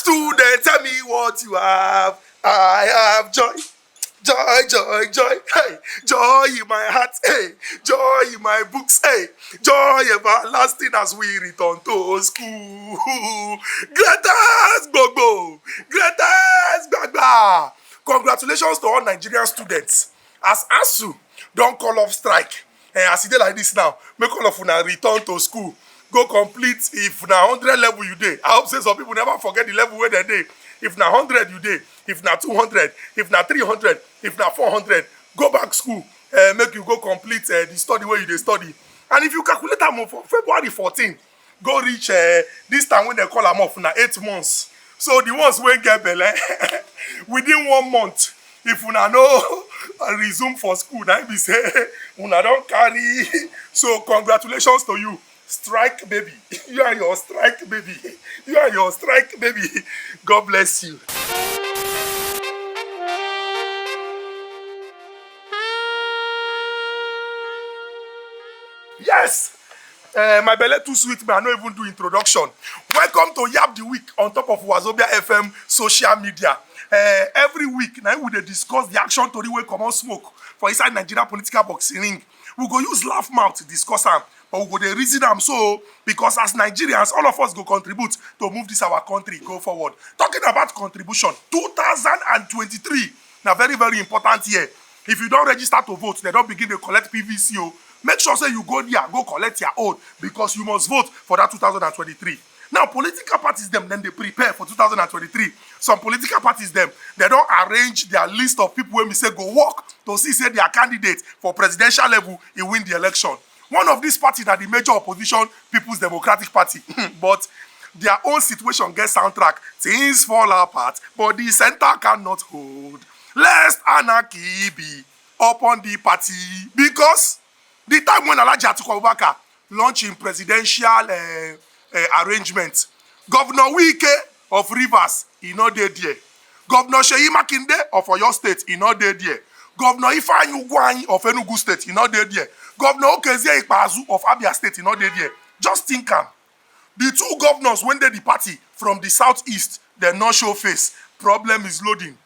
Student, tell me what you have. I have joy. Joy, joy, joy, hey, joy in my heart, hey, joy in my books, hey, joy everlasting as we return to school. Greatest Gbogbo, greatest Gbagba. Congratulations to all Nigerian students. As ASUU don't call off strike, as e dey like this now, make all of una return to school. Go complete if na 100 level you dey. I hope say some people never forget the level where they dey. If na 100 you dey, if na 200, if na 300, if na 400, go back school, make you go complete the study where you dey study. And if you calculate am for February 14, go reach this time when they call am off na 8 months. So the ones wey get belle within 1 month, if una no resume for school, na be say una don carry. So congratulations to you. Strike baby. You are your strike baby. You are your strike baby. God bless you. Yes. My belly too sweet, but I no even do introduction. Welcome to YAB the Week on top of Wazobia FM social media. Every week, now we dey discuss the action tori wey comot smoke for inside Nigeria political boxing ring. We go use laugh mouth to discuss am, but we go dey reason am so because as Nigerians, all of us go contribute to move this our country go forward. Talking about contribution, 2023 na very very important year. If you don register to vote, they don begin to collect PVC o. Make sure say you go there, go collect your own because you must vote for that 2023. Now, political parties them then they prepare for 2023. Some political parties them they don't arrange their list of people when we say go work to see say their candidate for presidential level he win the election. One of these parties are the major opposition, People's Democratic Party, but their own situation gets soundtrack. Things fall apart, but the center cannot hold. Lest anarchy be upon the party because the time when Alhaji Atiku Abubakar launching presidential arrangement, Governor Wike of Rivers, he not there. Governor Seyi Makinde of Oyo State, he not there. Governor Ifeanyi Ugwuanyi of Enugu State, he not there. Governor Okezie Ikpeazu of Abia State, he not there. Just think am. The two governors when they the party from the southeast, they not show face. Problem is loading.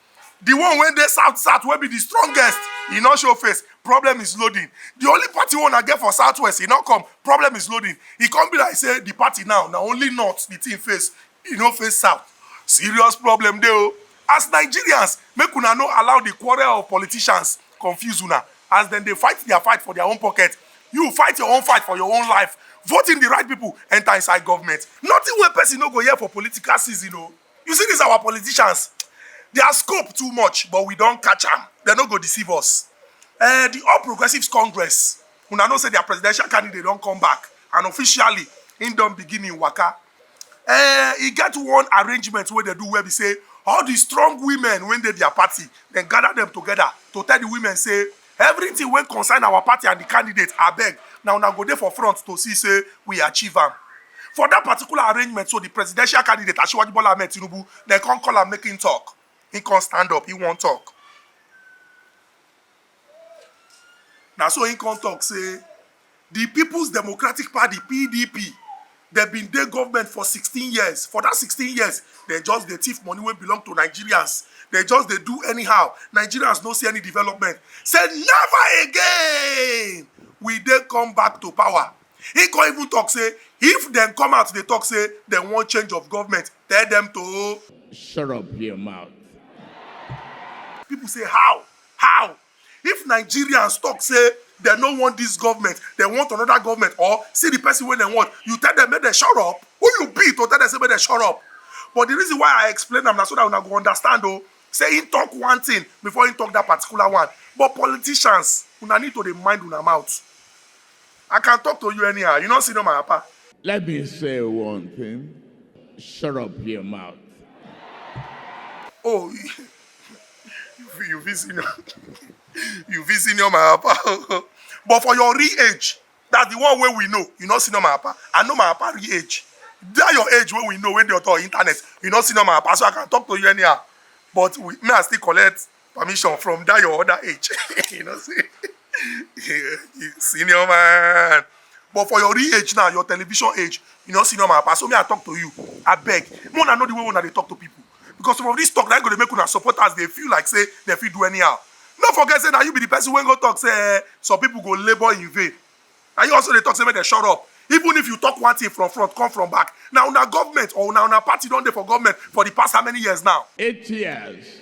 The one when they south will be the strongest, he not show face. Problem is loading. The only party one I get for southwest, he not come. Problem is loading. He can't be like say the party now only north the team face, he no face south. Serious problem there. As Nigerians, make una no allow the quarrel of politicians confuse una. As then they fight their fight for their own pocket. You fight your own fight for your own life. Voting the right people, enter inside government. Nothing where person no go here for political season. You see, these our politicians. Their scope too much, but we don't catch them. They no go deceive us. The All Progressives Congress, una know say their presidential candidate don't come back, and officially in don begin in waka. He get one arrangement where they do where we say all the strong women when they their party, then gather them together to tell the women say everything when concern our party and the candidate abeg. Now go there for front to see say we achieve them. For that particular arrangement, so the presidential candidate Asiwaju Bola Ahmed Tinubu, they can't call am making talk. He can't stand up, he won't talk. Now so he can't talk, say, the People's Democratic Party, PDP, they've been their government for 16 years. For that 16 years, they just the thief money when belong to Nigerians. They just they do anyhow. Nigerians don't see any development. Say never again will they come back to power. He can't even talk, say, if them come out, they talk, say, they want change of government. Tell them to shut up your mouth. People say, how? How? If Nigerians talk, say, they don't want this government, they want another government, or see the person when they want, you tell them, make them shut up. Who you be to tell them, say, make them shut up? But the reason why I explain them, so that we go understand, though, say, he talk one thing before he talk that particular one. But politicians, you need to mind on their mouth. I can talk to you anyhow. You don't see no my papa. Let me say one thing. Shut up your mouth. Oh, you visit my papa. But for your real age, that's the one where we know. You not see no my papa. I know my papa real age. That your age where we know when they on internet. You not see no my papa, so I can talk to you anyhow. But me I still collect permission from that your other age. You know see. Senior man. But for your real age now, your television age, you know, see no my papa. So me I talk to you. I beg. More than know the way when they talk to people. Because some of these talk that going to make una supporters, they feel like say they feel do anyhow. Don't forget say that you be the person when go talk say some people go labor in vain. And you also they talk say make they shut up. Even if you talk one thing from front, come from back. Now una government or una party don't dey for government for the past how many years now? 8 years.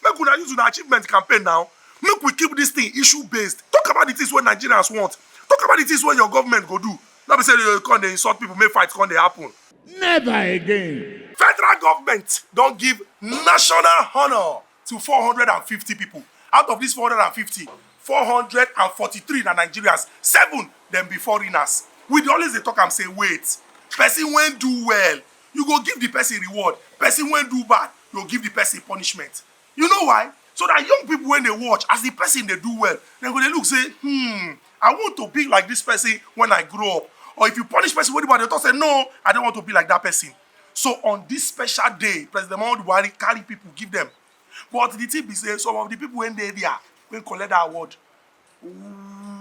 Make una use una achievement campaign now. Make we keep this thing issue based. Talk about the things what Nigerians want. Talk about the things what your government go do. Not be say they come they insult people, make fights come they happen. Never again. Federal government don't give national honor to 450 people. Out of these 450, 443 na Nigerians. 7 them be foreigners. We dey always dey talk am say wait. Person when do well, you go give the person reward. Person when do bad, you go give the person punishment. You know why? So that young people when they watch, as the person they do well, they go they look say, I want to be like this person when I grow up. Or if you punish person, everybody they talk say, no, I don't want to be like that person. So on this special day, President Muhammadu Buhari carry people, give them. But the thing is, say some of the people when they there, when collect the award,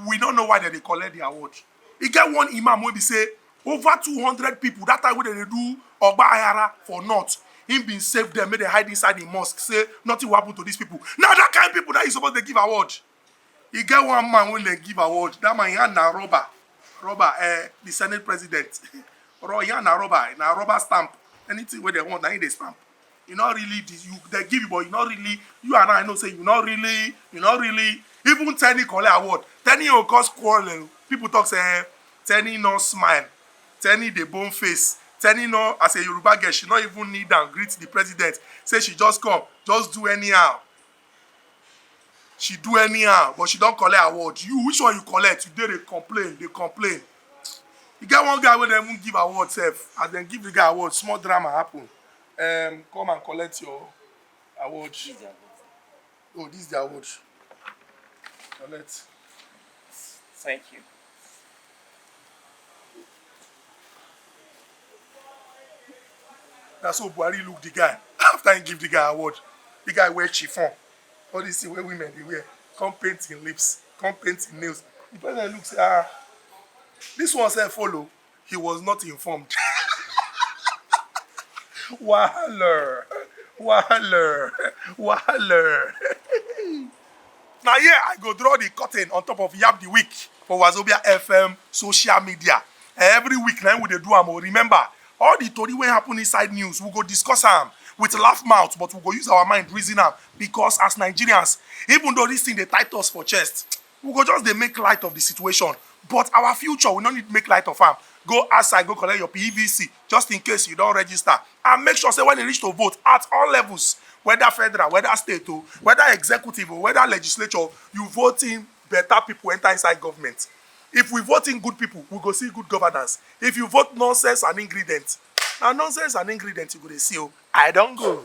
we don't know why they collect the award. He get one imam when be say over 200 people that time when they do Ogba Ayara for North. Him being saved them, made they hide inside the mosque. Say nothing will happen to these people. Now that kind of people that is supposed to give award. He get one man when they give award. That man he had na robber, the Senate president. Or he had na robber stamp. Anything where they want, now they stamp. You not really they give you, but you not really. You and I know say you not really. Even Tenny collect award. Tenny will cause quarrel. People talk say Tenny no smile. Tenny the bone face. Tenny no as a Yoruba girl, she not even need and greet the president. Say she just come, just do anyhow. She do anyhow, but she don't collect award. You, which one you collect? Today they complain. You get one guy where they won't give award self. As then give the guy award, small drama happen. Come and collect your award. Oh, this is the award. Collect. Thank you. That's how Buhari look the guy. After he give the guy award, the guy wear chiffon. All this thing where women they wear. Come paint in lips, come paint in nails. The president looks, this one said follow. He was not informed. Wahaler. Now here I go draw the curtain on top of YAB the week for Wazobia FM social media. Every week now we dey do am. Remember, all the tori wey happen inside news, we go discuss am with laugh mouth, but we go use our mind reason am because as Nigerians, even though this thing dey tight us for chest, we go just dey make light of the situation. But our future, we no need make light of am. Go outside, go collect your PVC, just in case you don't register. And make sure say when you reach to vote at all levels, whether federal, whether state, whether executive, or whether legislature, you vote in better people enter inside government. If we vote in good people, we go see good governance. If you vote nonsense and ingredients, now nonsense and ingredients you go to see. I don't go.